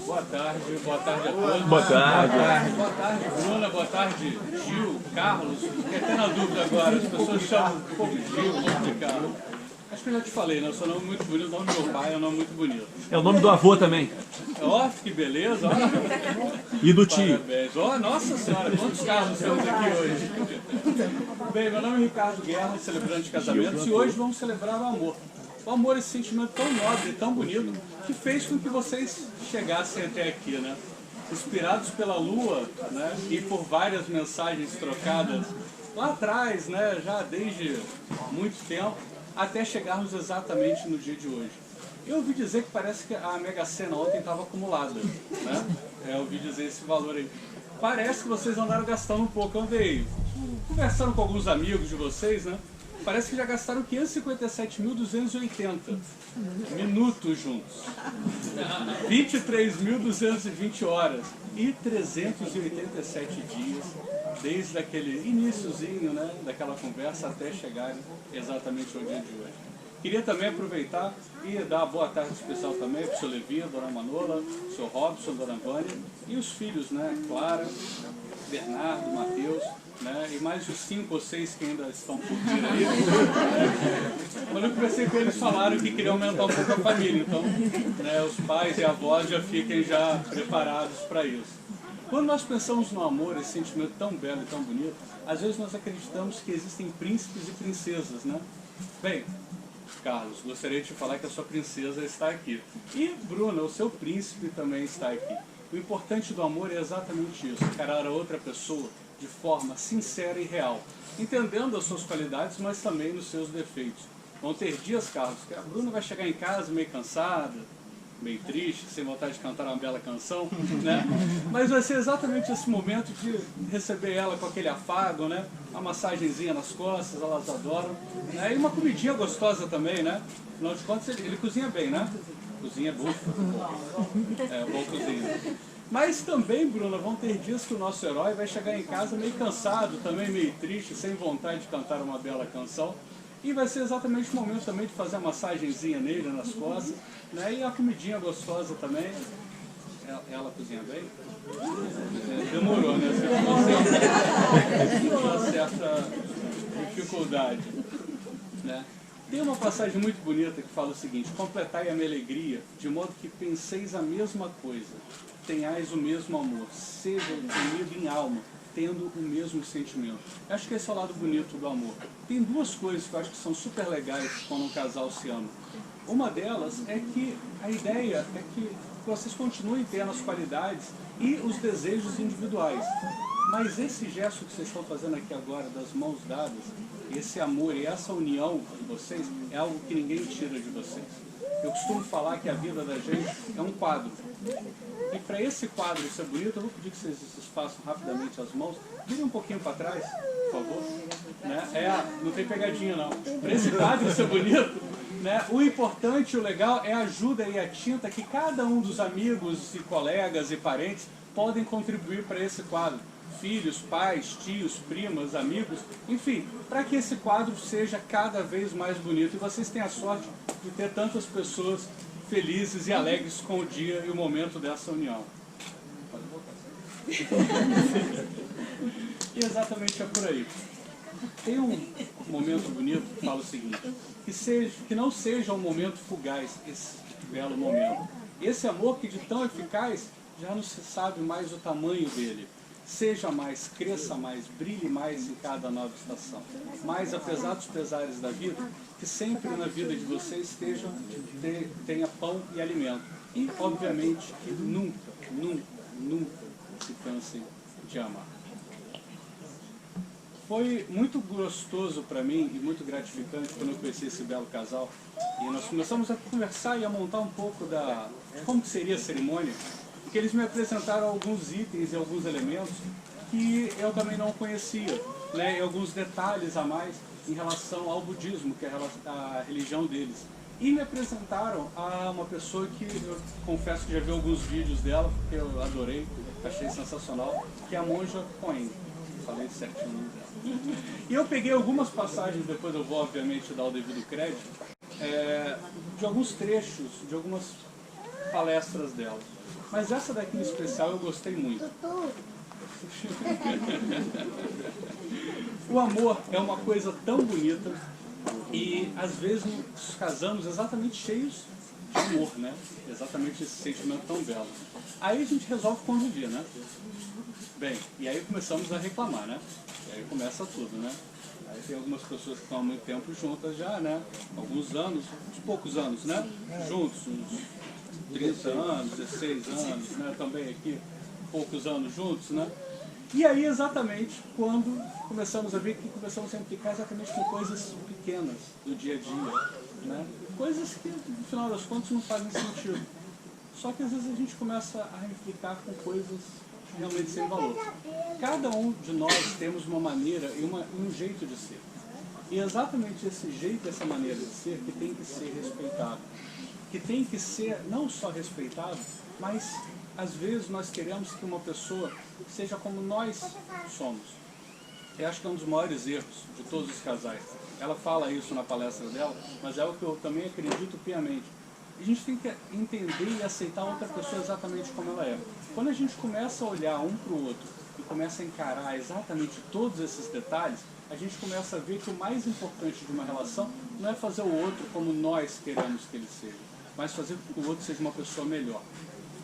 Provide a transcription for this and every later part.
Boa tarde a todos. Boa tarde. Boa tarde, Bruna, boa tarde, Gil, Carlos. Fiquei até na dúvida agora, as pessoas chamam um pouco de Gil, um pouco de Carlos. Acho que eu já te falei, né? O seu nome é muito bonito, o nome do meu pai é um nome muito bonito. É o nome do avô também. Ó, que beleza, ó. E do tio. Parabéns. Ó, nossa senhora, quantos Carlos temos aqui hoje? Bem, meu nome é Ricardo Guerra, celebrante de casamentos, e hoje vamos celebrar o amor. O amor é esse sentimento tão nobre, tão bonito, que fez com que vocês chegassem até aqui, né? Inspirados pela lua, né? E por várias mensagens trocadas lá atrás, né? Já desde muito tempo, até chegarmos exatamente no dia de hoje. Eu ouvi dizer que parece que a Mega Sena ontem estava acumulada, né? Eu ouvi dizer esse valor aí. Parece que vocês andaram gastando um pouco. Eu andei conversando com alguns amigos de vocês, né? Parece que já gastaram 557.280 minutos juntos, 23.220 horas e 387 dias, desde aquele iniciozinho, né, daquela conversa até chegarem exatamente ao dia de hoje. Queria também aproveitar e dar uma boa tarde especial também para o seu Levi, a dona Manola, o seu Robson, a dona Vânia e os filhos, né, Clara, Bernardo, Matheus, né, e mais os 5 ou 6 que ainda estão por vir aí. Quando eu conversei com eles, falaram que queriam aumentar um pouco a família, então, né, os pais e avós já fiquem já preparados para isso. Quando nós pensamos no amor, esse sentimento tão belo e tão bonito, às vezes nós acreditamos que existem príncipes e princesas, né? Bem, Carlos, gostaria de te falar que a sua princesa está aqui. E, Bruna, o seu príncipe também está aqui. O importante do amor é exatamente isso, encarar a outra pessoa de forma sincera e real, entendendo as suas qualidades, mas também nos seus defeitos. Vão ter dias, Carlos, que a Bruna vai chegar em casa meio cansada, meio triste, sem vontade de cantar uma bela canção, né? Mas vai ser exatamente esse momento de receber ela com aquele afago, né? Uma massagenzinha nas costas, elas adoram, né? E uma comidinha gostosa também, né? Afinal de contas, ele cozinha bem, né? Cozinha bom. É, bom cozinha. Mas também, Bruna, vão ter dias que o nosso herói vai chegar em casa meio cansado, também meio triste, sem vontade de cantar uma bela canção. E vai ser exatamente o momento também de fazer a massagenzinha nele, nas costas, né? E a comidinha gostosa também. Ela cozinha bem? Demorou, né? Uma certa dificuldade, né? Tem uma passagem muito bonita que fala o seguinte: completai a minha alegria, de modo que penseis a mesma coisa, tenhais o mesmo amor, sejam unidos em alma, tendo o mesmo sentimento. Eu acho que esse é o lado bonito do amor. Tem duas coisas que eu acho que são super legais quando um casal se ama. Uma delas é que a ideia é que vocês continuem tendo as qualidades e os desejos individuais. Mas esse gesto que vocês estão fazendo aqui agora, das mãos dadas, esse amor e essa união de vocês, é algo que ninguém tira de vocês. Eu costumo falar que a vida da gente é um quadro. E para esse quadro ser bonito, eu vou pedir que vocês façam rapidamente as mãos. Virem um pouquinho para trás, por favor. Né? Não tem pegadinha não. Para esse quadro ser bonito, né, o importante, o legal é a ajuda e a tinta que cada um dos amigos e colegas e parentes podem contribuir para esse quadro. filhos, pais, tios, primas, amigos, enfim, para que esse quadro seja cada vez mais bonito. E vocês têm a sorte de ter tantas pessoas felizes e alegres com o dia e o momento dessa união. Pode voltar. E exatamente é por aí. Tem um momento bonito que fala o seguinte, que não seja um momento fugaz, esse belo momento. Esse amor que de tão eficaz já não se sabe mais o tamanho dele. Seja mais, cresça mais, brilhe mais em cada nova estação. Mas, apesar dos pesares da vida, que sempre na vida de vocês tenha pão e alimento. E, obviamente, que nunca, nunca, nunca se cansem de amar. Foi muito gostoso para mim e muito gratificante quando eu conheci esse belo casal. E nós começamos a conversar e a montar um pouco de como que seria a cerimônia. Porque eles me apresentaram alguns itens e alguns elementos que eu também não conhecia, né? E alguns detalhes a mais em relação ao budismo, que é a religião deles. E me apresentaram a uma pessoa que eu confesso que já vi alguns vídeos dela, que eu adorei, achei sensacional, que é a monja Coen. Falei certinho dela. E eu peguei algumas passagens, depois eu vou obviamente dar o devido crédito, de alguns trechos, de algumas palestras dela. Mas essa daqui em especial eu gostei muito. O amor é uma coisa tão bonita e às vezes nos casamos exatamente cheios de amor, né? Exatamente esse sentimento tão belo. Aí a gente resolve conviver, né? Bem, e aí começamos a reclamar, né? E aí começa tudo, né? Aí tem algumas pessoas que estão há muito tempo juntas já, né? Alguns anos, uns poucos anos, né? Juntos, uns 30 anos, 16 anos, né? Também aqui, poucos anos juntos, né? E aí exatamente quando começamos a ver que começamos a implicar exatamente com coisas pequenas do dia a dia, né? Coisas que no final das contas não fazem sentido. Só que às vezes a gente começa a implicar com coisas realmente sem valor. Cada um de nós temos uma maneira e um jeito de ser. E é exatamente esse jeito, essa maneira de ser que tem que ser respeitado. Que tem que ser não só respeitado, mas às vezes nós queremos que uma pessoa seja como nós somos. Eu acho que é um dos maiores erros de todos os casais. Ela fala isso na palestra dela, mas é o que eu também acredito piamente. A gente tem que entender e aceitar outra pessoa exatamente como ela é. Quando a gente começa a olhar um para o outro e começa a encarar exatamente todos esses detalhes, a gente começa a ver que o mais importante de uma relação não é fazer o outro como nós queremos que ele seja, mas fazer com que o outro seja uma pessoa melhor.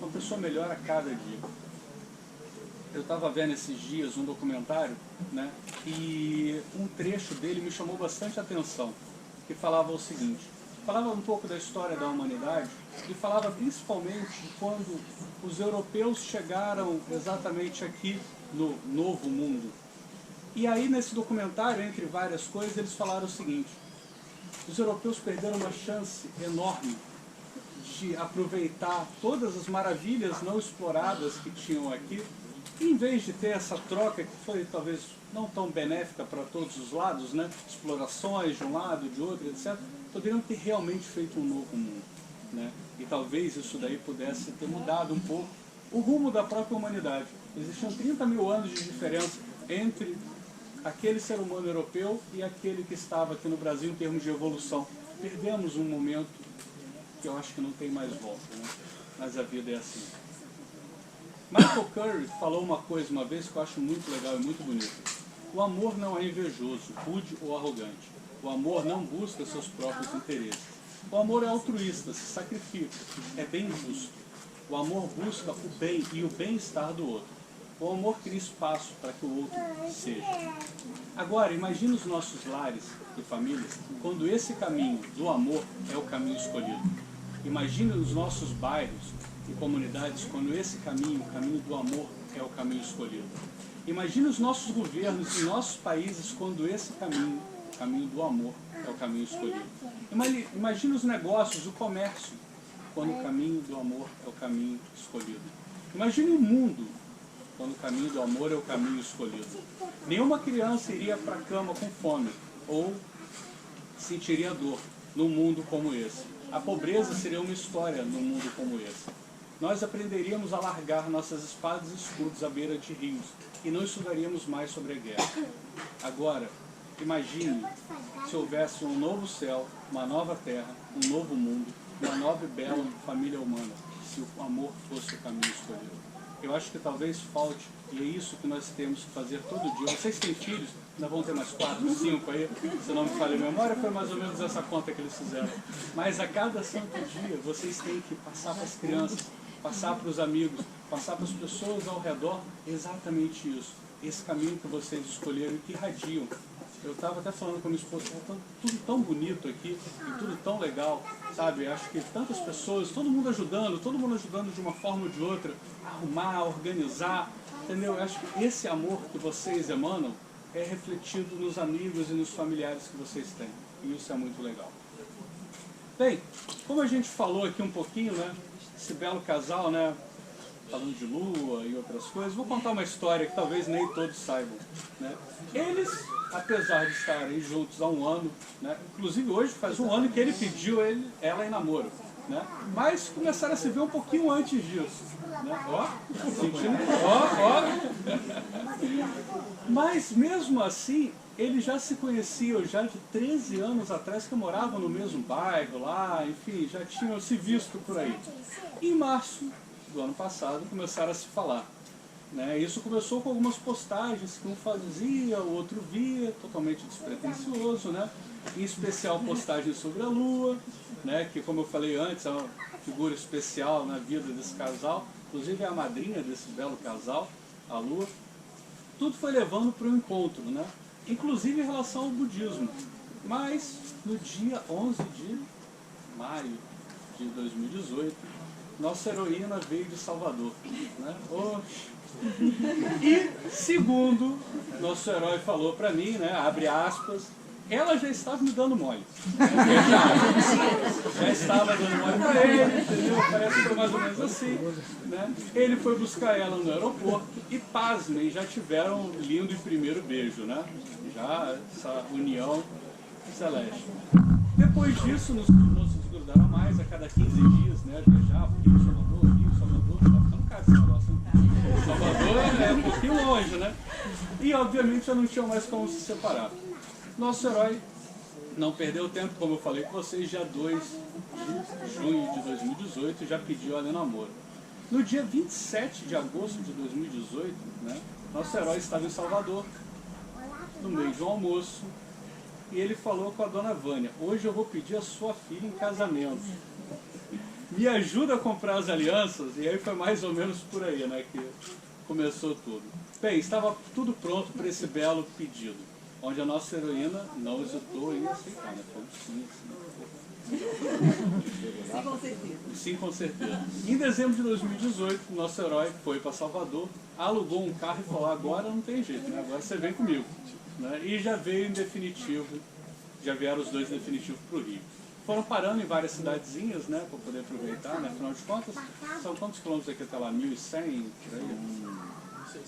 Uma pessoa melhor a cada dia. Eu estava vendo esses dias um documentário, né, e um trecho dele me chamou bastante atenção, que falava o seguinte, falava um pouco da história da humanidade e falava principalmente de quando os europeus chegaram exatamente aqui no Novo Mundo. E aí nesse documentário, entre várias coisas, eles falaram o seguinte, os europeus perderam uma chance enorme de aproveitar todas as maravilhas não exploradas que tinham aqui, e em vez de ter essa troca que foi talvez não tão benéfica para todos os lados, né? Explorações de um lado, de outro, etc., poderiam ter realmente feito um novo mundo, né? E talvez isso daí pudesse ter mudado um pouco o rumo da própria humanidade. Existiam 30 mil anos de diferença entre aquele ser humano europeu e aquele que estava aqui no Brasil em termos de evolução. Perdemos um momento que eu acho que não tem mais volta, né? Mas a vida é assim. Michael Curry falou uma coisa uma vez que eu acho muito legal e muito bonita. O amor não é invejoso, rude ou arrogante. O amor não busca seus próprios interesses. O amor é altruísta, se sacrifica, é bem justo. O amor busca o bem e o bem-estar do outro. O amor cria espaço para que o outro seja. Agora, imagine os nossos lares e famílias quando esse caminho do amor é o caminho escolhido. Imagine os nossos bairros e comunidades quando esse caminho, o caminho do amor, é o caminho escolhido. Imagine os nossos governos e nossos países quando esse caminho, o caminho do amor, é o caminho escolhido. Imagine os negócios, o comércio, quando o caminho do amor é o caminho escolhido. Imagine o mundo quando o caminho do amor é o caminho escolhido. Nenhuma criança iria para a cama com fome ou sentiria dor num mundo como esse. A pobreza seria uma história num mundo como esse. nós aprenderíamos a largar nossas espadas e escudos à beira de rios e não estudaríamos mais sobre a guerra. Agora, imagine se houvesse um novo céu, uma nova terra, um novo mundo, uma nova e bela família humana, se o amor fosse o caminho escolhido. Eu acho que talvez falte, e é isso que nós temos que fazer todo dia. Vocês têm filhos? Ainda vão ter mais 4, 5 aí, se não me falha a memória, foi mais ou menos essa conta que eles fizeram. Mas a cada santo dia, vocês têm que passar para as crianças, passar para os amigos, passar para as pessoas ao redor exatamente isso. Esse caminho que vocês escolheram e que irradiam. Eu estava até falando com a minha esposa, tudo tão bonito aqui, e tudo tão legal, sabe? Acho que tantas pessoas, todo mundo ajudando de uma forma ou de outra, a arrumar, a organizar, entendeu? Eu acho que esse amor que vocês emanam é refletido nos amigos e nos familiares que vocês têm, e isso é muito legal. Bem, como a gente falou aqui um pouquinho, né? Esse belo casal, né? Falando de lua e outras coisas, vou contar uma história que talvez nem todos saibam, né? Eles, apesar de estarem juntos há um ano, né? Inclusive hoje faz um ano que ele pediu ela em namoro, né? Mas começaram a se ver um pouquinho antes disso, né? Ó, sentindo, Mas mesmo assim, eles já se conheciam já de 13 anos atrás, que moravam no mesmo bairro lá, enfim, já tinham se visto por aí. Em março do ano passado começaram a se falar, né? Isso começou com algumas postagens que um fazia, o outro via, totalmente despretensioso, né? Em especial postagens sobre a lua, né? Que, como eu falei antes, é uma figura especial na vida desse casal, inclusive é a madrinha desse belo casal, a lua. Tudo foi levando para o encontro, né? Inclusive em relação ao budismo. Mas no dia 11 de maio de 2018, nossa heroína veio de Salvador, né? E segundo nosso herói falou para mim, né? Abre aspas, ela já estava me dando mole. Já estava dando mole para ele, entendeu? Parece que foi mais ou menos assim, né? Ele foi buscar ela no aeroporto e, pasmem, já tiveram um lindo e primeiro beijo, né? Já essa união celeste. Depois disso, não se desgrudaram mais, a cada 15 dias, né? Viajavam, Rio, Salvador, tá ficando caro esse negócio, né? Salvador é um pouquinho longe, né? E, obviamente, já não tinham mais como se separar. Nosso herói não perdeu tempo, como eu falei com vocês, dia 2 de junho de 2018 já pediu ela em namoro. No dia 27 de agosto de 2018, né, nosso herói estava em Salvador, no meio de um almoço, e ele falou com a dona Vânia, hoje eu vou pedir a sua filha em casamento. Me ajuda a comprar as alianças? E aí foi mais ou menos por aí, né, que começou tudo. Bem, estava tudo pronto para esse belo pedido, onde a nossa heroína não hesitou em aceitar, né? Foi sim. Sim, com certeza. Sim, com certeza. Em dezembro de 2018, nosso herói foi para Salvador, alugou um carro e falou, agora não tem jeito, né? Agora você vem comigo. Né? E já veio em definitivo, já vieram os dois definitivos para o Rio. Foram parando em várias cidadezinhas, né? Para poder aproveitar, né? Afinal de contas, são quantos quilômetros aqui até lá? 1.100? Por aí?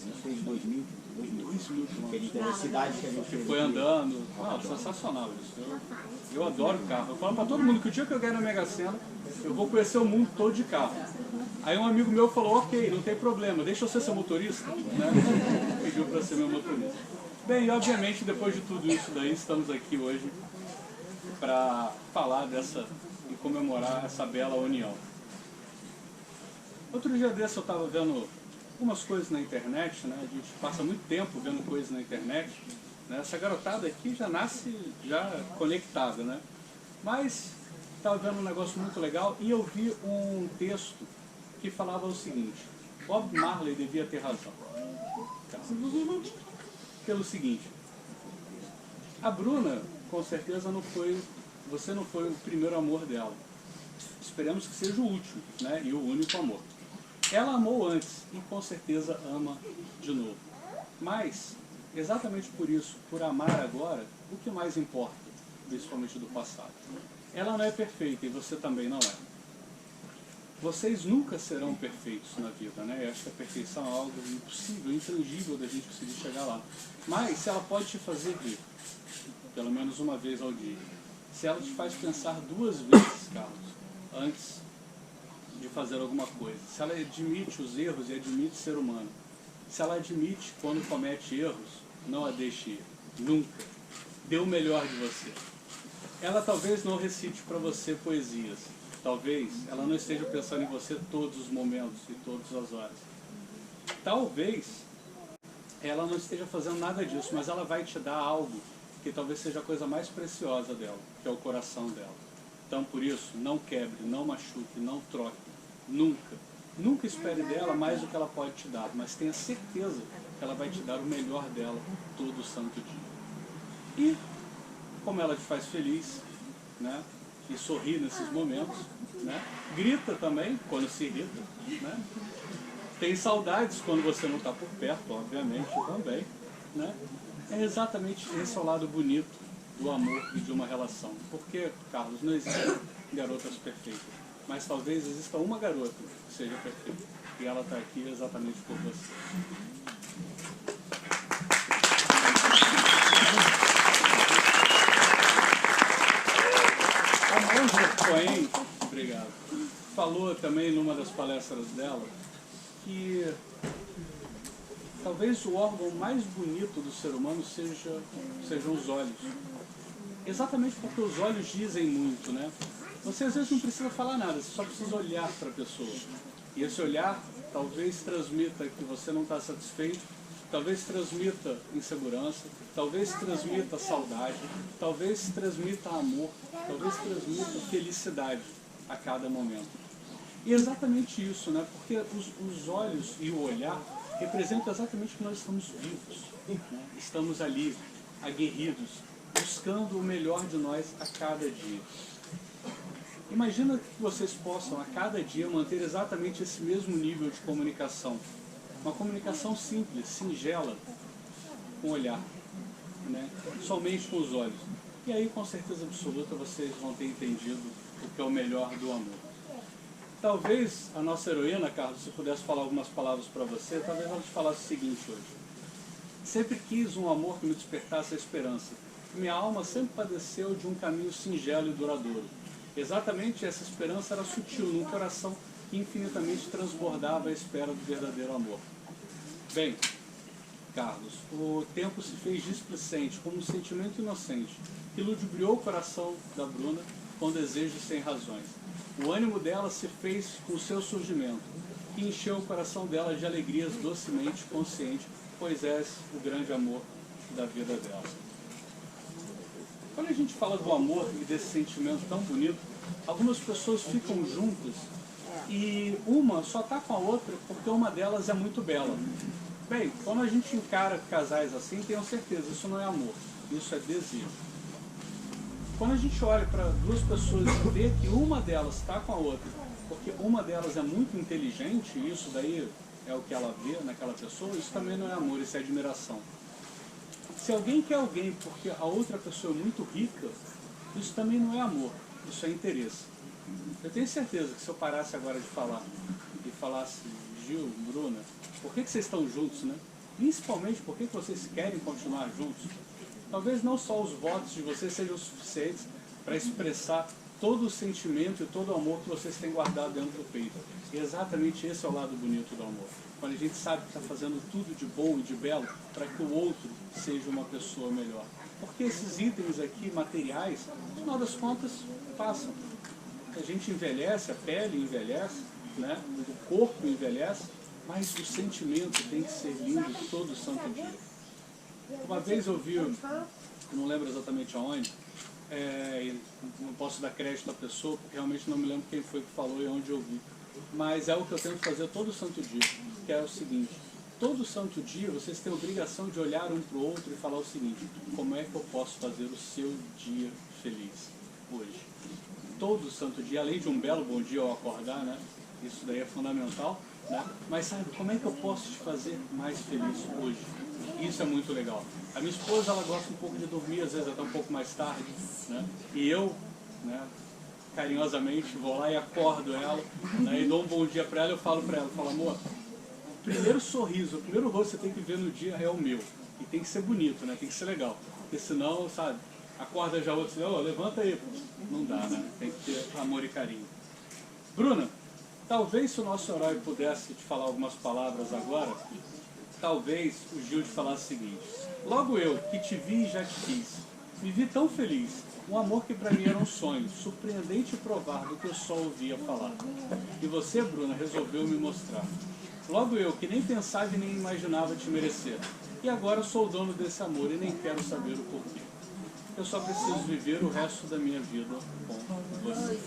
Não sei, 2.000 quilômetros. cidades que foi andando. Não, sensacional isso. Eu adoro carro. Eu falo para todo mundo que o dia que eu ganhar na Mega Sena, eu vou conhecer o mundo todo de carro. Aí um amigo meu falou, ok, não tem problema, deixa eu ser seu motorista. Né? Pediu para ser meu motorista. Bem, e obviamente depois de tudo isso daí, estamos aqui hoje para falar dessa e comemorar essa bela união. Outro dia desse eu estava vendo algumas coisas na internet, né? A gente passa muito tempo vendo coisas na internet, né? Essa garotada aqui já nasce já conectada, né? Mas estava vendo um negócio muito legal e eu vi um texto que falava o seguinte, Bob Marley devia ter razão. Pelo seguinte, a Bruna com certeza você não foi o primeiro amor dela. Esperamos que seja o último, né? E o único amor. Ela amou antes e com certeza ama de novo. Mas, exatamente por isso, por amar agora, o que mais importa, principalmente do passado? Ela não é perfeita e você também não é. Vocês nunca serão perfeitos na vida, né? Eu acho que a perfeição é algo impossível, intangível da gente conseguir chegar lá. Mas se ela pode te fazer rir, pelo menos uma vez ao dia, se ela te faz pensar 2 vezes, Carlos, antes de fazer alguma coisa, se ela admite os erros e admite ser humano, se ela admite quando comete erros, não a deixe ir, nunca. Dê o melhor de você. Ela talvez não recite para você poesias, talvez ela não esteja pensando em você todos os momentos e todas as horas. Talvez ela não esteja fazendo nada disso, mas ela vai te dar algo que talvez seja a coisa mais preciosa dela, que é o coração dela. Então, por isso, não quebre, não machuque, não troque, nunca. Nunca espere dela mais do que ela pode te dar, mas tenha certeza que ela vai te dar o melhor dela todo santo dia. E, como ela te faz feliz, né, e sorri nesses momentos, né, grita também quando se irrita, né, tem saudades quando você não está por perto, obviamente, também, né, é exatamente esse é o lado bonito do amor e de uma relação. Porque, Carlos, não existem garotas perfeitas, mas talvez exista uma garota que seja perfeita, e ela está aqui exatamente por você. A Marjorie Cohen, obrigado, falou também numa das palestras dela que talvez o órgão mais bonito do ser humano sejam os olhos. Exatamente porque os olhos dizem muito, né? Você às vezes não precisa falar nada, você só precisa olhar para a pessoa. E esse olhar talvez transmita que você não está satisfeito, talvez transmita insegurança, talvez transmita saudade, talvez transmita amor, talvez transmita felicidade a cada momento. E é exatamente isso, né? Porque os olhos e o olhar representam exatamente que nós estamos vivos, né? Estamos ali, aguerridos, buscando o melhor de nós a cada dia. Imagina que vocês possam a cada dia manter exatamente esse mesmo nível de comunicação. Uma comunicação simples, singela, com o olhar, né? Somente com os olhos. E aí, com certeza absoluta, vocês vão ter entendido o que é o melhor do amor. Talvez a nossa heroína, Carlos, se pudesse falar algumas palavras para você, talvez ela te falasse o seguinte hoje. Sempre quis um amor que me despertasse a esperança. Minha alma sempre padeceu de um caminho singelo e duradouro. Exatamente essa esperança era sutil, num coração que infinitamente transbordava a espera do verdadeiro amor. Bem, Carlos, o tempo se fez displicente, como um sentimento inocente, que ludibriou o coração da Bruna com desejos sem razões. O ânimo dela se fez com o seu surgimento, que encheu o coração dela de alegrias docemente consciente, pois és o grande amor da vida dela. Quando a gente fala do amor e desse sentimento tão bonito, algumas pessoas ficam juntas e uma só está com a outra porque uma delas é muito bela. Bem, quando a gente encara casais assim, tenham certeza, isso não é amor, isso é desejo. Quando a gente olha para duas pessoas e vê que uma delas está com a outra, porque uma delas é muito inteligente, e isso daí é o que ela vê naquela pessoa, isso também não é amor, isso é admiração. Se alguém quer alguém porque a outra pessoa é muito rica, isso também não é amor, isso é interesse. Eu tenho certeza que se eu parasse agora de falar e falasse, Gil, Bruna, por que vocês estão juntos, né? Principalmente por que vocês querem continuar juntos? Talvez não só os votos de vocês sejam suficientes para expressar todo o sentimento e todo o amor que vocês têm guardado dentro do peito. E exatamente esse é o lado bonito do amor. Quando a gente sabe que está fazendo tudo de bom e de belo para que o outro seja uma pessoa melhor. Porque esses itens aqui, materiais, no final das contas, passam. A gente envelhece, a pele envelhece, né? O corpo envelhece, mas o sentimento tem que ser lindo todo santo dia. Uma vez eu vi, não lembro exatamente aonde, não posso dar crédito à pessoa, porque realmente não me lembro quem foi que falou e onde eu vi. Mas é o que eu tento fazer todo santo dia, que é o seguinte: todo santo dia vocês têm a obrigação de olhar um para o outro e falar o seguinte: como é que eu posso fazer o seu dia feliz hoje? Todo santo dia, além de um belo bom dia ao acordar, né? Isso daí é fundamental, né? Mas sabe, como é que eu posso te fazer mais feliz hoje? Isso é muito legal. A minha esposa, ela gosta um pouco de dormir, às vezes até um pouco mais tarde, né? E eu, né, carinhosamente vou lá e acordo ela, né, e dou um bom dia para ela. Eu falo para ela, amor, o primeiro sorriso, o primeiro rosto que você tem que ver no dia é o meu. E tem que ser bonito, né? Tem que ser legal. Porque senão, sabe, acorda já outro, levanta aí. Não dá, né? Tem que ter amor e carinho. Bruna, Talvez se o nosso herói pudesse te falar algumas palavras agora, talvez o Gil te falasse o seguinte: logo eu, que te vi e já te quis, me vi tão feliz, um amor que para mim era um sonho, surpreendente e provar do que eu só ouvia falar. E você, Bruna, resolveu me mostrar. Logo eu, que nem pensava e nem imaginava te merecer. E agora sou o dono desse amor e nem quero saber o porquê. Eu só preciso viver o resto da minha vida com você.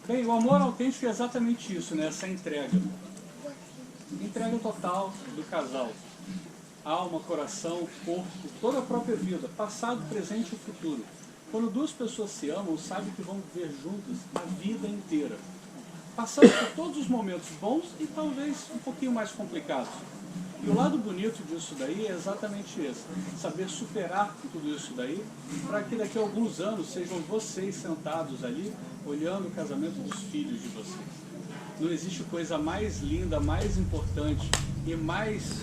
Bem, o amor autêntico é exatamente isso, né? Essa entrega. Entrega total do casal. Alma, coração, corpo, toda a própria vida, passado, presente e futuro. Quando duas pessoas se amam, sabem que vão viver juntas a vida inteira. Passando por todos os momentos bons e talvez um pouquinho mais complicados. E o lado bonito disso daí é exatamente esse. Saber superar tudo isso daí, para que daqui a alguns anos sejam vocês sentados ali, olhando o casamento dos filhos de vocês. Não existe coisa mais linda, mais importante e mais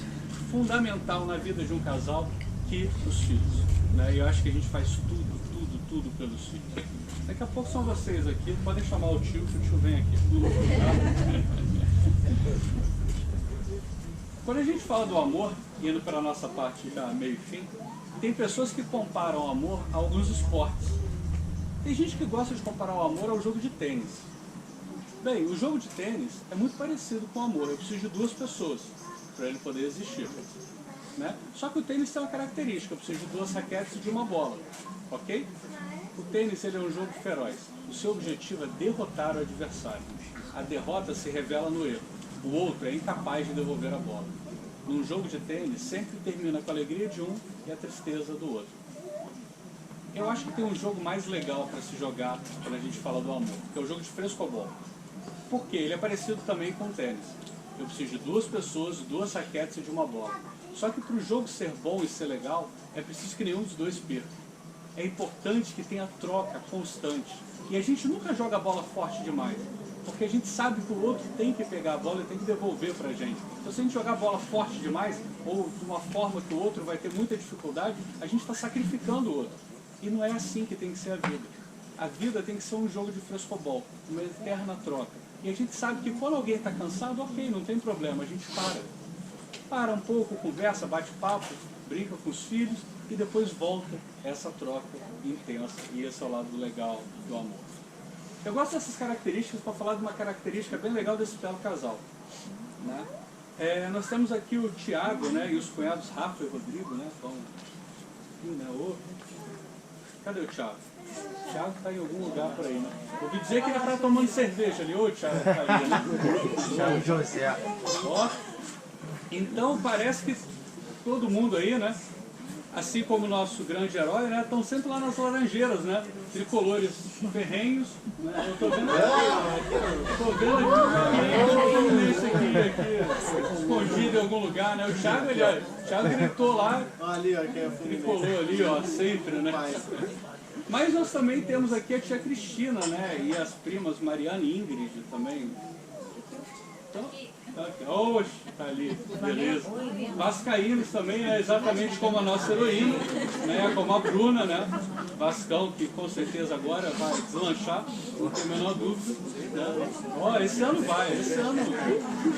fundamental na vida de um casal que os filhos. Né? E eu acho que a gente faz tudo pelos filhos. Daqui a pouco são vocês aqui, podem chamar o tio, que o tio vem aqui. Quando a gente fala do amor, indo para a nossa parte já meio fim, tem pessoas que comparam o amor a alguns esportes. Tem gente que gosta de comparar o amor ao jogo de tênis. Bem, o jogo de tênis é muito parecido com o amor. Eu preciso de duas pessoas para ele poder existir. Né? Só que o tênis tem uma característica, eu preciso de duas raquetes e de uma bola. Ok? O tênis ele é um jogo feroz. O seu objetivo é derrotar o adversário. A derrota se revela no erro. O outro é incapaz de devolver a bola. Num jogo de tênis, sempre termina com a alegria de um e a tristeza do outro. Eu acho que tem um jogo mais legal para se jogar quando a gente fala do amor, que é o jogo de frescobol. Por quê? Ele é parecido também com o tênis. Eu preciso de duas pessoas, duas raquetes e de uma bola. Só que para o jogo ser bom e ser legal, é preciso que nenhum dos dois perca. É importante que tenha troca constante. E a gente nunca joga a bola forte demais. Porque a gente sabe que o outro tem que pegar a bola e tem que devolver pra gente. Então se a gente jogar a bola forte demais, ou de uma forma que o outro vai ter muita dificuldade, a gente está sacrificando o outro. E não é assim que tem que ser a vida. A vida tem que ser um jogo de frescobol, uma eterna troca. E a gente sabe que quando alguém está cansado, ok, não tem problema, a gente para. Para um pouco, conversa, bate papo, brinca com os filhos e depois volta essa troca intensa. E esse é o lado legal do amor. Eu gosto dessas características para falar de uma característica bem legal desse belo casal. Né? Nós temos aqui o Tiago, né, e os cunhados Rafa e Rodrigo. Né, estão aqui, né, cadê o Tiago? O Tiago está em algum lugar por aí. Né? Ouvi dizer que ele está tomando cerveja ali. Ô, Tiago, tá ali, né? Tiago José. Ó, então parece que todo mundo aí, né? Assim como o nosso grande herói, né? Estão sempre lá nas laranjeiras, né? Tricolores ferrenhos. Né? Eu tô vendo aqui, escondido em algum lugar, né? O Thiago gritou lá, Ali, ó, que é tricolor ali, ó, sempre, né? Mas nós também temos aqui a tia Cristina, né? E as primas Mariana e Ingrid também. Então, tá aqui. Oxe, tá ali, beleza. Vascaínos também é exatamente como a nossa heroína, né? Como a Bruna, né? Vascão, que com certeza agora vai deslanchar, não tem a menor dúvida. Né? Ó, esse ano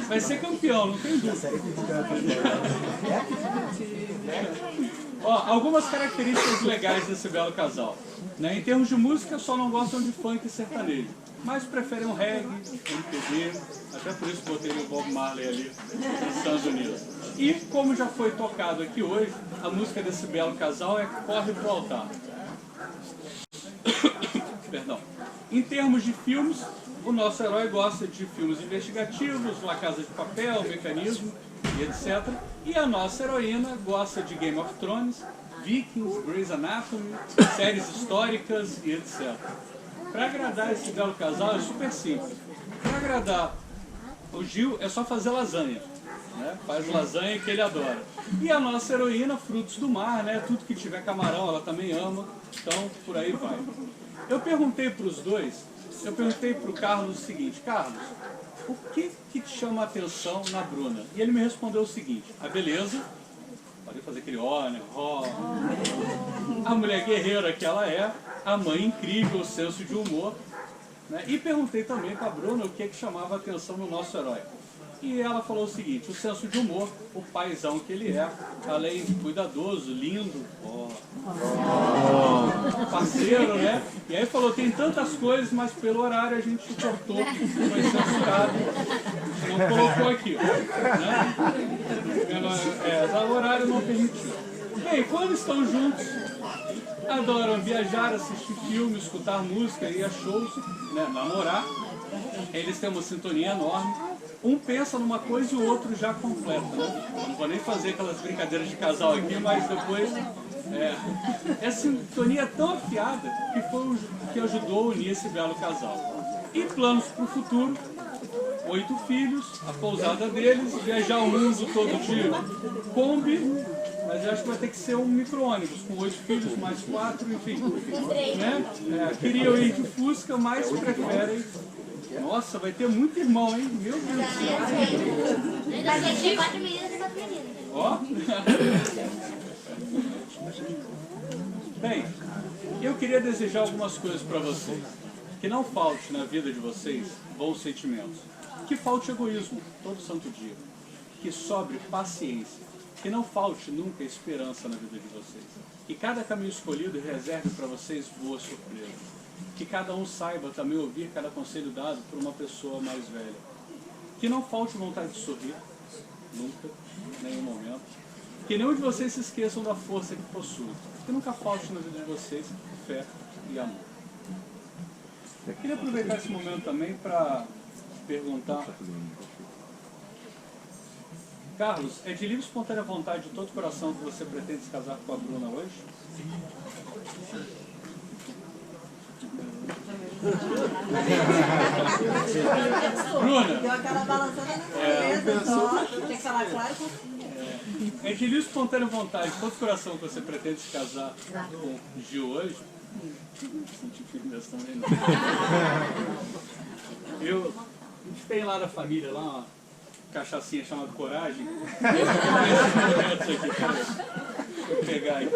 vai ser campeão, não tem dúvida. Ó, algumas características legais desse belo casal. Né? Em termos de música, só não gostam de funk e sertanejo, mas preferem um reggae, MPB, até por isso botei o Bob Marley ali nos Estados Unidos. E, como já foi tocado aqui hoje, a música desse belo casal é Corre pro Altar. Perdão. Em termos de filmes, o nosso herói gosta de filmes investigativos, La Casa de Papel, Mecanismo e etc. E a nossa heroína gosta de Game of Thrones, Vikings, Grey's Anatomy, séries históricas e etc. Para agradar esse belo casal é super simples. Para agradar o Gil é só fazer lasanha. Né? Faz lasanha que ele adora. E a nossa heroína, frutos do mar, né? Tudo que tiver camarão ela também ama. Então, por aí vai. Eu perguntei para os dois, eu perguntei para o Carlos o seguinte: Carlos, o que te chama a atenção na Bruna? E ele me respondeu o seguinte: a beleza, pode fazer aquele ó, né? Ó. A mulher guerreira que ela é, a mãe incrível, o senso de humor né? E perguntei também para a Bruna o que chamava a atenção no nosso herói. E ela falou o seguinte: o senso de humor, o paizão que ele é, além de cuidadoso, lindo, parceiro, né? E aí falou, tem tantas coisas, mas pelo horário a gente cortou, foi censurado, não colocou aqui, né? O horário não permitiu. Bem, quando estão juntos, adoram viajar, assistir filmes, escutar música, ir a shows, né? Namorar. Eles têm uma sintonia enorme. Um pensa numa coisa e o outro já completa, né? Não vou nem fazer aquelas brincadeiras de casal aqui, mas depois... essa sintonia é tão afiada que foi o que ajudou a unir esse belo casal. E planos para o futuro: 8 filhos, a pousada deles, viajar o mundo todo dia. Kombi, mas eu acho que vai ter que ser um micro-ônibus, com 8 filhos, mais 4, enfim. Né? Queriam ir de Fusca, mas preferem... Nossa, vai ter muito irmão, hein? Meu Deus do céu. Ainda tem 4 meninas e 4 meninos. Ó. Bem, eu queria desejar algumas coisas para vocês. Que não falte na vida de vocês bons sentimentos. Que falte egoísmo todo santo dia. Que sobre paciência. Que não falte nunca esperança na vida de vocês. Que cada caminho escolhido reserve para vocês boas surpresas. Que cada um saiba também ouvir cada conselho dado por uma pessoa mais velha. Que não falte vontade de sorrir, nunca, em nenhum momento. Que nenhum de vocês se esqueçam da força que possuem. Que nunca falte na vida de vocês fé e amor. Eu queria aproveitar esse momento também para perguntar... Carlos, é de livre e espontânea vontade de todo o coração que você pretende se casar com a Bruna hoje? Bruna, deu aquela balançada na cabeça, só. Tem que falar claro com é de livre e espontânea vontade, todo coração que você pretende se casar com o Gil hoje? Senti firmeza também, não. A gente tem lá na família, lá uma cachaçinha chamada Coragem. Deixa eu pegar aqui.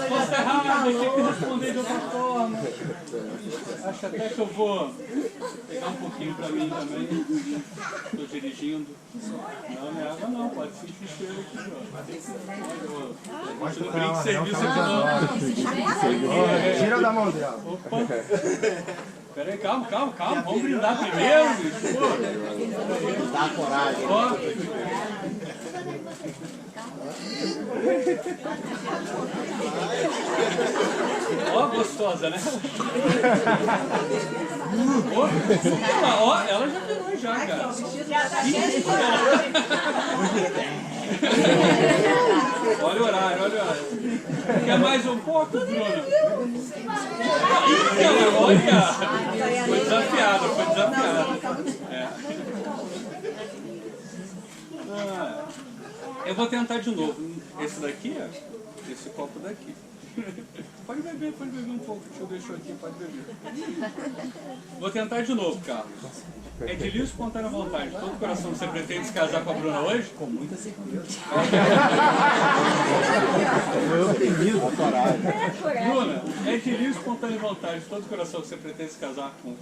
Posso errar, eu tenho que responder de outra forma. Acho até que eu vou pegar um pouquinho pra mim também. Estou dirigindo. Não, não é água não, pode sentir cheiro aqui. Ó. No brinco de serviço aqui não. Tira da mão dela. Opa! Peraí, calma. Vamos brindar primeiro, bicho. Dá coragem. Ó. Ó, gostosa, né? Ó, ela já virou já, cara. Olha o horário. Quer mais um pouco, Bruna? Olha! Foi desafiado. Eu vou tentar de novo. Esse daqui, esse copo daqui. Pode beber um pouco. Deixa eu deixar aqui, pode beber. Vou tentar de novo, Carlos. É de livre e espontânea vontade. Todo coração você pretende se casar com a Bruna hoje? Com muita certeza. Bruna, é de livre e espontânea vontade. Todo coração você pretende se casar com o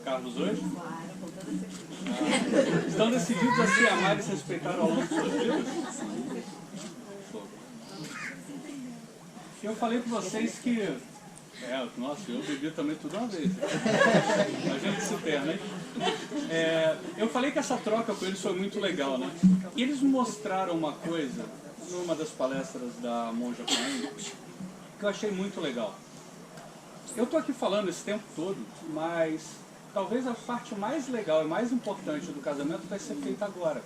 Carlos hoje? Estão decididos a se amar e se respeitar ao longo de suas vidas? Eu falei para vocês que... nossa, eu bebi também tudo uma vez. A gente se perde, né? Eu falei que essa troca com eles foi muito legal, né? E eles mostraram uma coisa, numa das palestras da Monja Coen, que eu achei muito legal. Eu tô aqui falando esse tempo todo, mas talvez a parte mais legal e mais importante do casamento vai ser feita agora.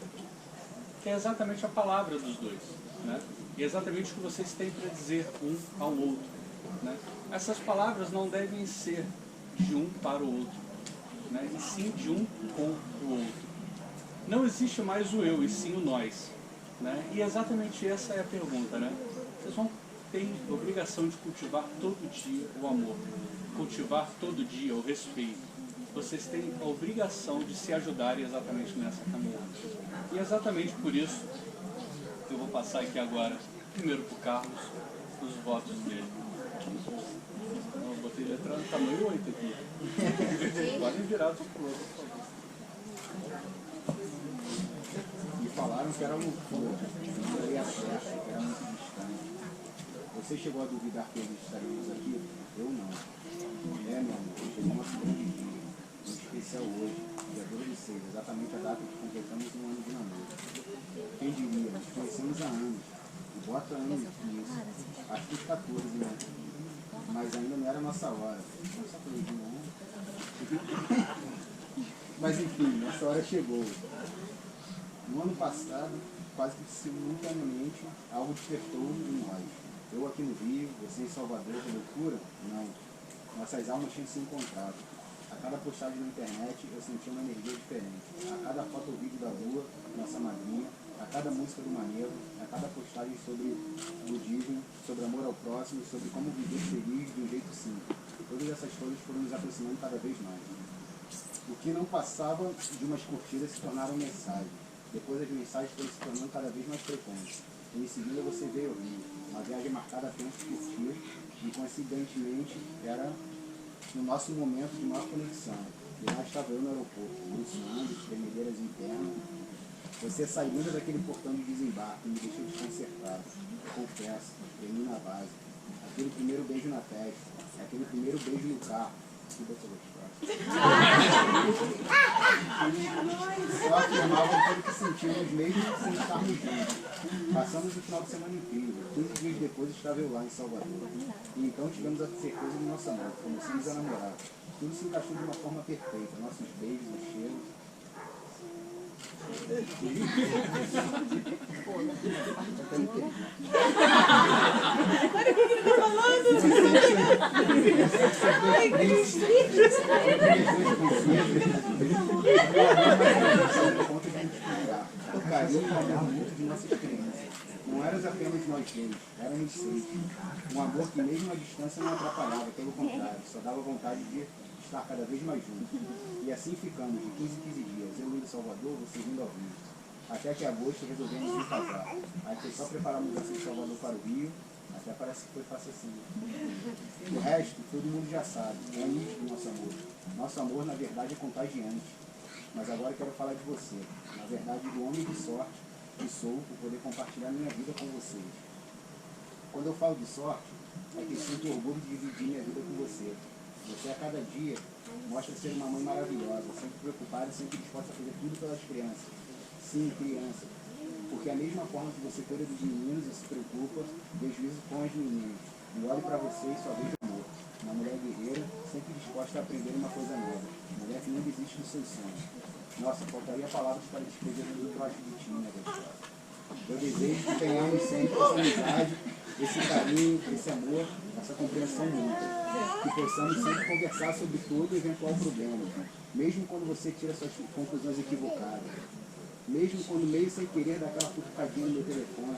Que é exatamente a palavra dos dois, né? E exatamente o que vocês têm para dizer um ao outro, né? Essas palavras não devem ser de um para o outro, né? E sim de um com o outro. Não existe mais o eu, e sim o nós, né? E exatamente essa é a pergunta, né? Vocês vão ter a obrigação de cultivar todo dia o amor, cultivar todo dia o respeito. Vocês têm a obrigação de se ajudarem exatamente nessa caminhada. E exatamente por isso Eu vou passar aqui agora, primeiro para o Carlos, os votos dele. Eu botei letra tamanho 8 aqui. Podem virar para o outro, por favor. Me falaram que era loucura, que não daria certo, que era muito distante. Você chegou a duvidar que eles estaríamos aqui? Eu não. É, meu amor, chegamos a um grande dia, um especial hoje, dia 12/6, exatamente a data que completamos um ano de namoro. Quem diria, nos conhecemos há anos, e bota anos nisso, acho que os 14, né? Mas ainda não era a nossa hora. Nossa, não. Mas enfim, nossa hora chegou. No ano passado, quase que simultaneamente, algo despertou em nós. Eu aqui no Rio, você em Salvador, que loucura? Não. Nossas almas tinham se encontrado. A cada postagem na internet, eu sentia uma energia diferente. A cada foto ou vídeo da lua, nossa madrinha, a cada música do Maneiro, a cada postagem sobre budismo, sobre amor ao próximo, sobre como viver feliz de um jeito simples. Todas essas coisas foram nos aproximando cada vez mais. O que não passava de umas curtidas se tornaram mensagens. Depois as mensagens foram se tornando cada vez mais frequentes. E em seguida você veio ao Rio. Uma viagem marcada apenas por curtir e coincidentemente era no nosso momento de maior conexão. E lá estava eu no aeroporto, buceando, tremedeiras internas. Você saindo daquele portão de desembarque me deixou desconcertado. Confesso, tremi na base. Aquele primeiro beijo na testa, aquele primeiro beijo no carro. Que você gostou? Eu afirmava tudo que sentimos mesmo sem estarmos juntos. Passamos o final de semana incrível. 15 dias depois estava eu lá em Salvador. E então tivemos a certeza do nosso amor. Começamos a namorar. Tudo se encaixou de uma forma perfeita. Nossos beijos, os cheiros. O carinho e o amor muito de nossas crianças. Não éramos apenas nós dois, éramos 6. Um amor que mesmo à distância não atrapalhava, pelo contrário, só dava vontade de estar cada vez mais juntos. E assim ficamos, de 15 em 15 dias, eu indo em Salvador, você vindo ao Rio. Até que em agosto resolvemos nos casar. Aí foi só preparar a mudança de Salvador para o Rio, até parece que foi fácil assim. O resto, todo mundo já sabe, é nítido do nosso amor. Nosso amor, na verdade, é contagiante. Mas agora eu quero falar de você. Na verdade, do homem de sorte que sou por poder compartilhar minha vida com vocês. Quando eu falo de sorte, é que sinto orgulho de dividir minha vida com você. Você a cada dia mostra ser uma mãe maravilhosa, sempre preocupada e sempre disposta a fazer tudo pelas crianças. Sim, crianças. Porque a mesma forma que você cuida dos meninos e se preocupa, vejo isso com as meninas. E olho para você e só vejo amor. Uma mulher guerreira, sempre disposta a aprender uma coisa nova. Mulher que não desiste dos seus sonhos. Nossa, faltaria palavras para descrever tudo que eu acho de ti, minha gostosa. Eu desejo que tenhamos sempre essa amizade, esse carinho, esse amor, essa compreensão mútua. Que possamos sempre conversar sobre todo eventual problema. Mesmo quando você tira suas conclusões equivocadas. Mesmo quando meio sem querer dá aquela cutucadinha no meu telefone.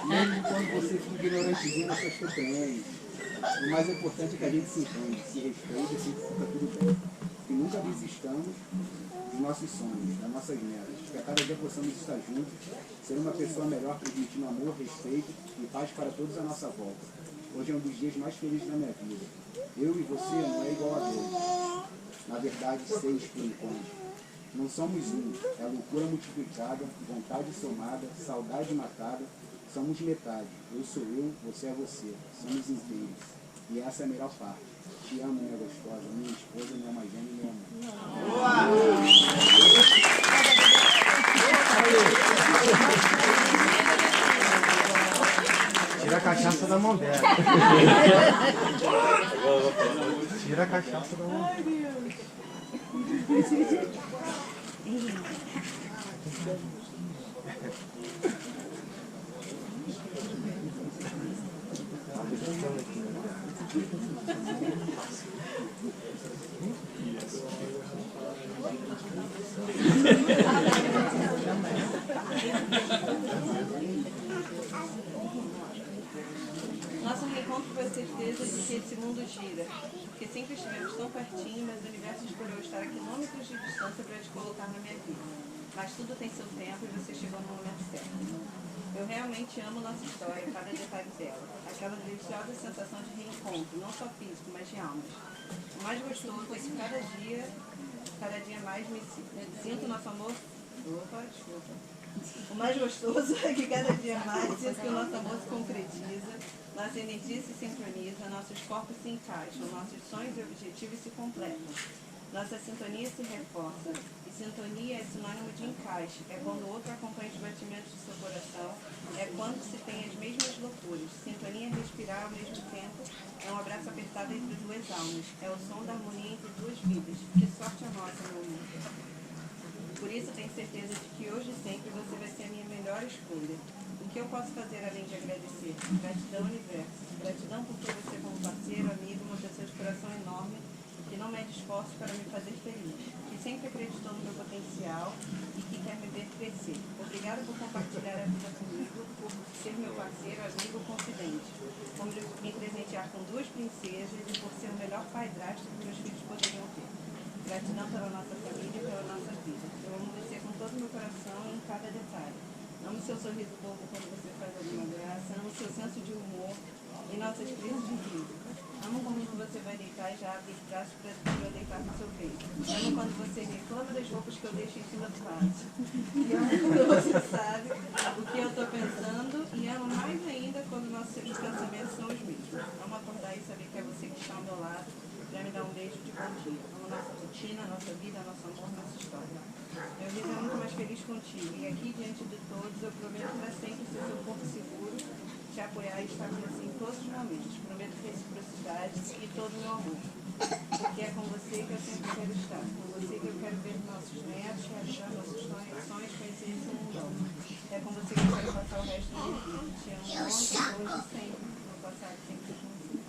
Mesmo quando você fica ignorantezinho nas suas TPMs. O mais importante é que a gente se entende, se respeite e sempre fica tudo bem. Que nunca desistamos dos nossos sonhos, das nossas metas. Que a cada dia possamos estar juntos, ser uma pessoa melhor, transmitindo amor, respeito e paz para todos à nossa volta. Hoje é um dos dias mais felizes da minha vida. Eu e você não é igual a Deus. Na verdade, 6 por enquanto. Não somos um, é a loucura multiplicada, vontade somada, saudade matada. Somos metade. Eu sou eu, você é você. Somos inteiros. E essa é a melhor parte. Te amo, minha gostosa, minha esposa, minha mais gêmea e meu amor. Tira a cachaça da mão dela. Tira a cachaça da mão dela. Nosso reencontro foi a certeza de que esse mundo gira, porque sempre estivemos tão pertinho, mas o universo escolheu estar a quilômetros de distância para te colocar na minha vida. Mas tudo tem seu tempo e você chegou no momento certo. Eu realmente amo nossa história, cada detalhe dela. Aquela deliciosa sensação de reencontro, não só físico, mas de almas. O mais gostoso é que cada dia mais me sinto nosso amor. Opa, desculpa. O mais gostoso é que cada dia mais sinto que o nosso amor se concretiza, nossa energia se sincroniza, nossos corpos se encaixam, nossos sonhos e objetivos se completam. Nossa sintonia se reforça. E sintonia é sinônimo de encaixe. É quando o outro acompanha os batimentos do seu coração. É quando se tem as mesmas loucuras. Sintonia é respirar ao mesmo tempo. É um abraço apertado entre duas almas. É o som da harmonia entre duas vidas. Que sorte a nossa, meu amor. Por isso tenho certeza de que hoje e sempre você vai ser a minha melhor escolha. O que eu posso fazer além de agradecer? Gratidão, universo. Gratidão por ter você como parceiro, amigo, uma pessoa de coração enorme, que não mede esforços para me fazer feliz, que sempre acreditou no meu potencial e que quer me ver crescer. Obrigada por compartilhar a vida comigo, por ser meu parceiro, amigo, confidente, por me presentear com 2 princesas e por ser o melhor padrasto que meus filhos poderiam ter. Gratidão pela nossa família e pela nossa vida. Eu amo você com todo o meu coração e em cada detalhe. Amo seu sorriso bobo quando você faz alguma graça, amo seu senso de humor e nossas crises de riso. Amo como você vai deitar e já abre os braços para eu deitar no seu peito. Amo quando você reclama das roupas que eu deixo em cima do vaso. E amo quando você sabe o que eu estou pensando. E amo mais ainda quando nossos pensamentos são os mesmos. Amo acordar e saber que é você que está ao meu lado para me dar um beijo de bom dia. Amo nossa rotina, nossa vida, nosso amor, nossa história. Meu vida é muito mais feliz contigo. E aqui, diante de todos, eu prometo para sempre ser seu porto seguro, te apoiar e estar com você em todos os momentos. Prometo reciprocidade e todo o meu amor. Porque é com você que eu sempre quero estar. Com você que eu quero ver nossos netos, realizar nossos sonhos, conhecer esse mundão. É com você que eu quero passar o resto da minha vida. Te amo ontem, hoje e sempre. No passado, sempre com você.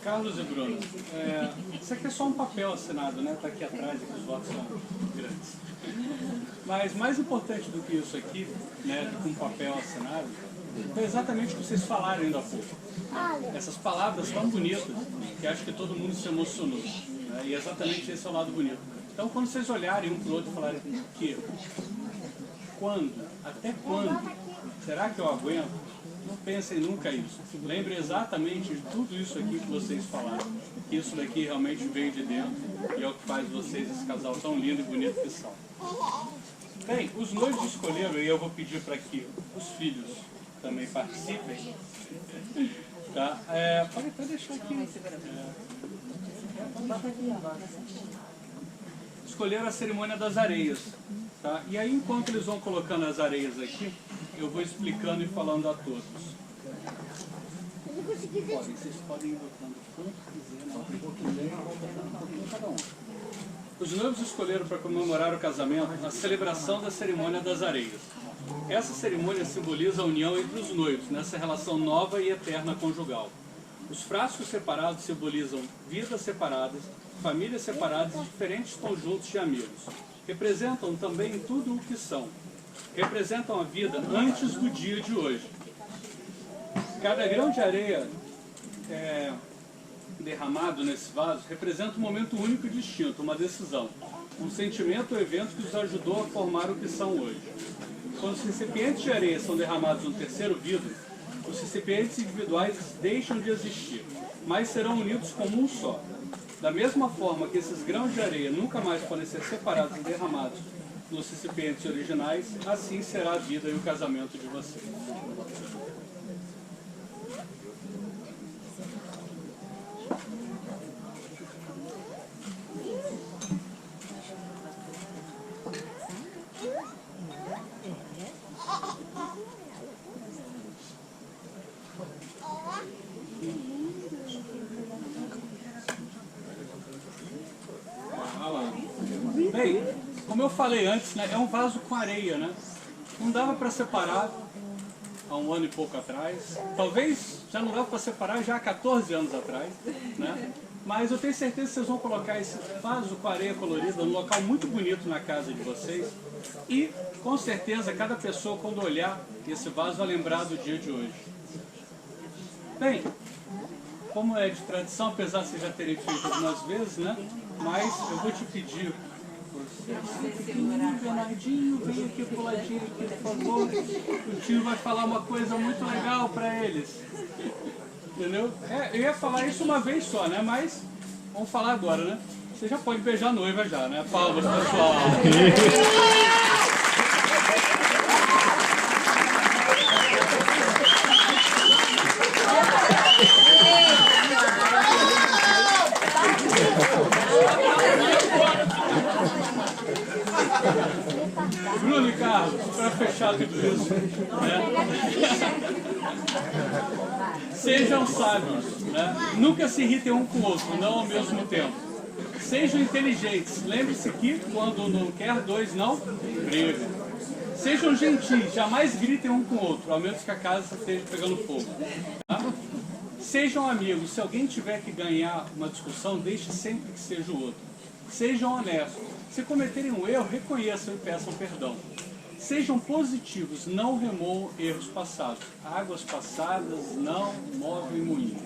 Carlos e Bruno, isso aqui é só um papel assinado, né? Está aqui atrás, aqui os votos são grandes. Mas mais importante do que isso aqui, né, com um papel assinado, foi exatamente o que vocês falaram ainda há pouco. Essas palavras tão bonitas, que acho que todo mundo se emocionou. Né? E exatamente esse é o lado bonito. Então, quando vocês olharem um para o outro e falarem que, quando, até quando, será que eu aguento? Não pensem nunca isso. Lembrem exatamente de tudo isso aqui que vocês falaram. Que isso daqui realmente veio de dentro e é o que faz vocês, esse casal tão lindo e bonito que são. Bem, os noivos escolheram, e eu vou pedir para que os filhos também participem. Tá? Pode até deixar aqui. Escolheram a cerimônia das areias. Tá? E aí, enquanto eles vão colocando as areias aqui, eu vou explicando e falando a todos. Vocês podem ir botando quanto quiser, né? Um pouquinho cada um. Os noivos escolheram para comemorar o casamento a celebração da cerimônia das areias. Essa cerimônia simboliza a união entre os noivos, nessa relação nova e eterna conjugal. Os frascos separados simbolizam vidas separadas, famílias separadas e diferentes conjuntos de amigos. Representam também tudo o que são. Representam a vida antes do dia de hoje. Cada grão de areia derramado nesse vaso representa um momento único e distinto, uma decisão, um sentimento ou evento que os ajudou a formar o que são hoje. Quando os recipientes de areia são derramados no terceiro vidro, Os recipientes individuais deixam de existir, mas serão unidos como um só. Da mesma forma que esses grãos de areia nunca mais podem ser separados e derramados nos recipientes originais, assim será a vida e o casamento de vocês. Bem, como eu falei antes, né, é um vaso com areia, né? Não dava para separar há um ano e pouco atrás. Talvez já não dava para separar já há 14 anos atrás, né? Mas eu tenho certeza que vocês vão colocar esse vaso com areia colorida num local muito bonito na casa de vocês. E, com certeza, cada pessoa, quando olhar esse vaso, vai lembrar do dia de hoje. Bem, como é de tradição, apesar de vocês já terem feito algumas vezes, né? Mas eu vou te pedir, Bernardinho, vem aqui pro ladinho aqui, por favor. O tio vai falar uma coisa muito legal para eles. Entendeu? Eu ia falar isso uma vez só, né? Mas vamos falar agora, né? Você já pode beijar a noiva já, né? Palmas, pessoal. Bruno e Carlos, para fechar tudo isso, né? Sejam sábios, né? Nunca se irritem um com o outro, não ao mesmo tempo. Sejam inteligentes, lembre-se que quando um não quer, dois não brigam. Sejam gentis, jamais gritem um com o outro, ao menos que a casa esteja pegando fogo. Tá? Sejam amigos, se alguém tiver que ganhar uma discussão, deixe sempre que seja o outro. Sejam honestos. Se cometerem um erro, reconheçam e peçam perdão. Sejam positivos, não remoam erros passados. Águas passadas não movem moinhos.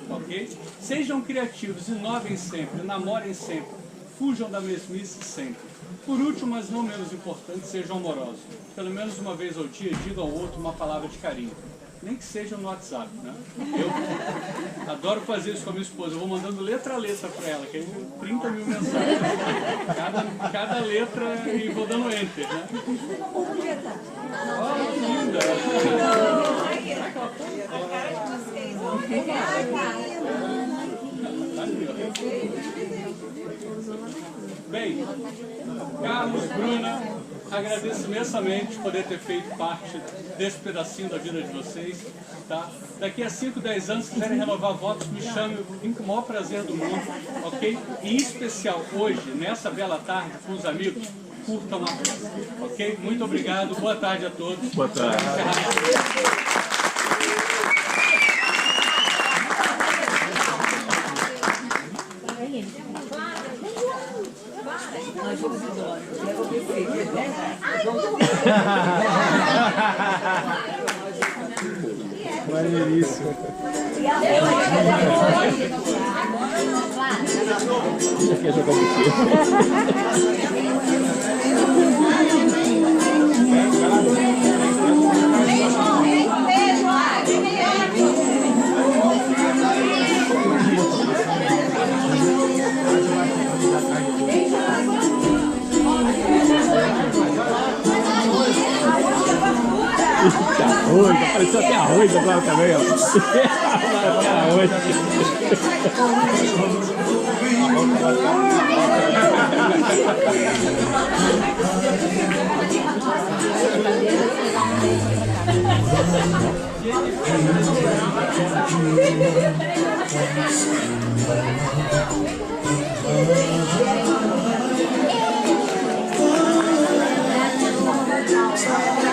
Ok? Sejam criativos, inovem sempre, namorem sempre, fujam da mesmice sempre. Por último, mas não menos importante, sejam amorosos. Pelo menos uma vez ao dia, digam ao outro uma palavra de carinho. Nem que seja no WhatsApp, né? Eu adoro fazer isso com a minha esposa. Eu vou mandando letra a letra para ela, que aí 30 mil mensagens. Cada letra e vou dando enter, né? Olha que linda! Bem, Carlos, Bruna, agradeço imensamente poder ter feito parte desse pedacinho da vida de vocês. Tá? Daqui a 5, 10 anos, se quiserem renovar votos, me chamem, eu vim com o maior prazer do mundo, ok? E em especial hoje, nessa bela tarde, com os amigos, curtam a festa, ok? Muito obrigado, boa tarde a todos. Boa tarde. Maneiríssimo. Quer jogar arroz, apareceu até arroz agora também, ó. Até arroz. Sorry.